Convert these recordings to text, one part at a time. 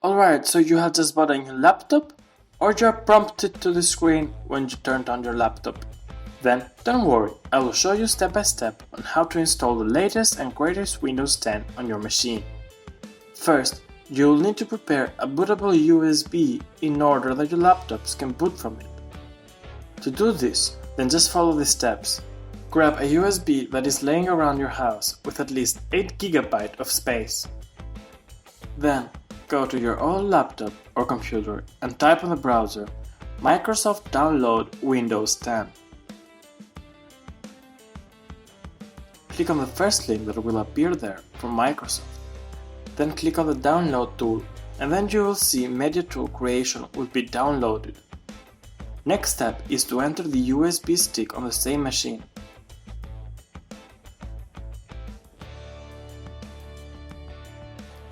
Alright, so you have just bought a new laptop, or you are prompted to the screen when you turned on your laptop. Then, don't worry, I will show you step by step on how to install the latest and greatest Windows 10 on your machine. First, you will need to prepare a bootable USB in order that your laptops can boot from it. To do this, then just follow the steps. Grab a USB that is laying around your house with at least 8 GB of space. Then, go to your old laptop or computer and type on the browser Microsoft Download Windows 10. Click on the first link that will appear there from Microsoft. Then click on the download tool and then you will see Media Tool Creation will be downloaded. Next step is to enter the USB stick on the same machine.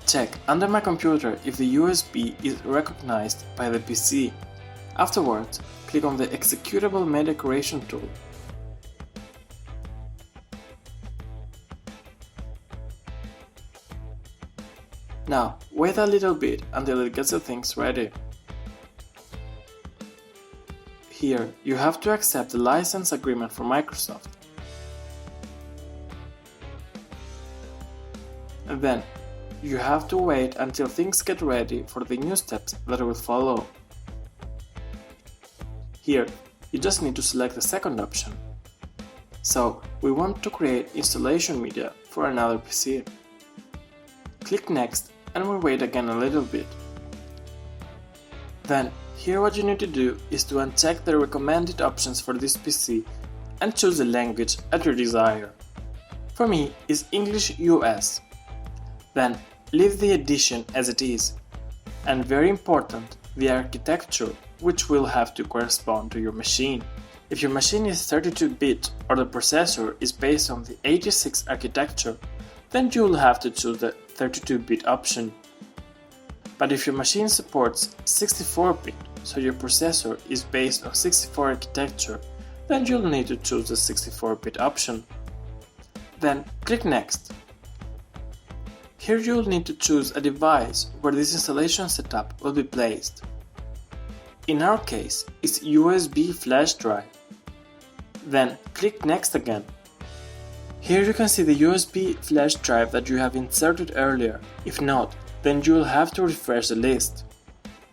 Check under my computer if the USB is recognized by the PC. Afterwards, click on the executable media creation tool. Now, wait a little bit until it gets the things ready. Here, you have to accept the license agreement from Microsoft. And then, you have to wait until things get ready for the new steps that will follow. Here, you just need to select the second option. So, we want to create installation media for another PC. Click Next and we wait again a little bit. Then, here what you need to do is to uncheck the recommended options for this PC and choose the language at your desire. For me, it's English US. Then, leave the edition as it is. And very important, the architecture, which will have to correspond to your machine. If your machine is 32-bit or the processor is based on the 86 architecture, then you will have to choose the 32-bit option. But if your machine supports 64-bit, so your processor is based on 64 architecture, then you'll need to choose the 64-bit option. Then click Next. Here you'll need to choose a device where this installation setup will be placed. In our case, it's USB flash drive. Then click Next again. Here you can see the USB flash drive that you have inserted earlier. If not, then you will have to refresh the list.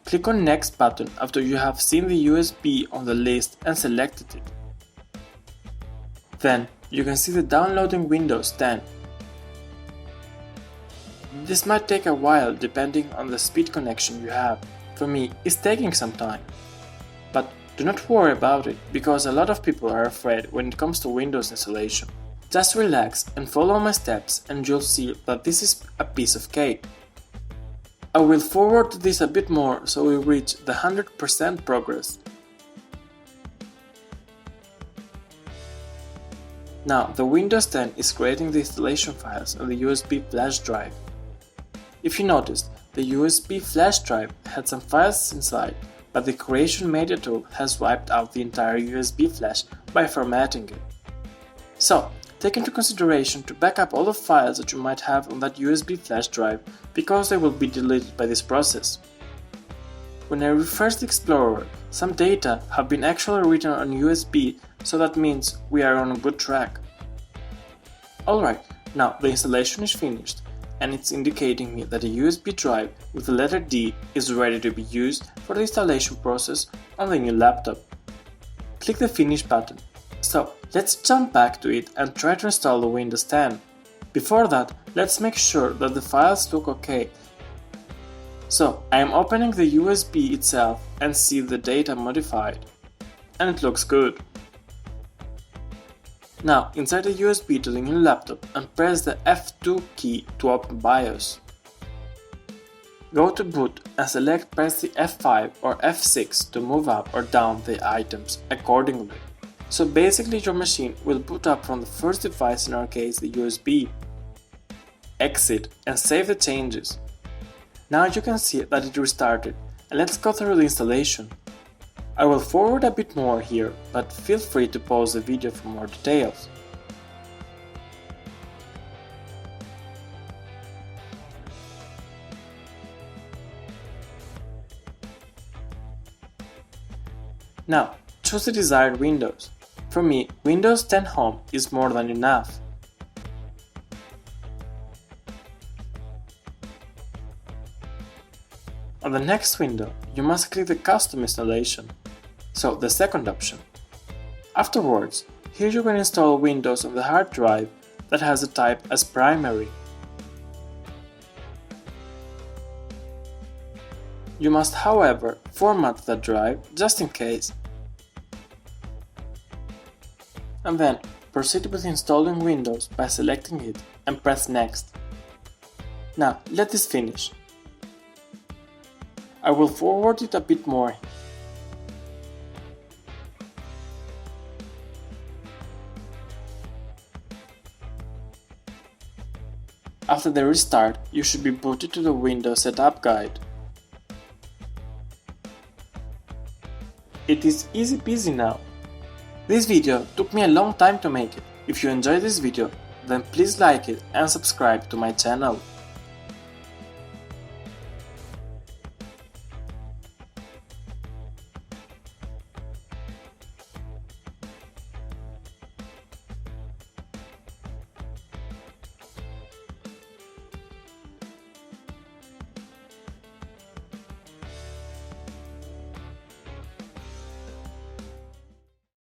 Click on Next button after you have seen the USB on the list and selected it. Then you can see the downloading Windows 10. This might take a while depending on the speed connection you have. For me, it's taking some time. But do not worry about it, because a lot of people are afraid when it comes to Windows installation. Just relax and follow my steps and you'll see that this is a piece of cake. I will forward this a bit more so we reach the 100% progress. Now the Windows 10 is creating the installation files on the USB flash drive. If you noticed, the USB flash drive had some files inside, but the Creation Media tool has wiped out the entire USB flash by formatting it. So, take into consideration to back up all the files that you might have on that USB flash drive, because they will be deleted by this process. When I refresh the Explorer, some data have been actually written on USB, so that means we are on a good track. Alright, now the installation is finished, and it's indicating me that a USB drive with the letter D is ready to be used for the installation process on the new laptop. Click the Finish button. So, let's jump back to it and try to install the Windows 10. Before that, let's make sure that the files look okay. So, I am opening the USB itself and see the data modified. And it looks good. Now, insert the USB to the new laptop and press the F2 key to open BIOS. Go to Boot and press the F5 or F6 to move up or down the items accordingly. So basically your machine will boot up from the first device, in our case the USB. Exit and save the changes. Now you can see that it restarted, and let's go through the installation. I will forward a bit more here, but feel free to pause the video for more details. Now, choose the desired Windows. For me, Windows 10 Home is more than enough. On the next window, you must click the Custom installation, so the second option. Afterwards, here you can install Windows on the hard drive that has the type as primary. You must, however, format the drive just in case. And then proceed with installing Windows by selecting it and press Next. Now let this finish. I will forward it a bit more. After the restart, you should be booted to the Windows Setup Guide. It is easy peasy now. This video took me a long time to make it. If you enjoyed this video, then please like it and subscribe to my channel.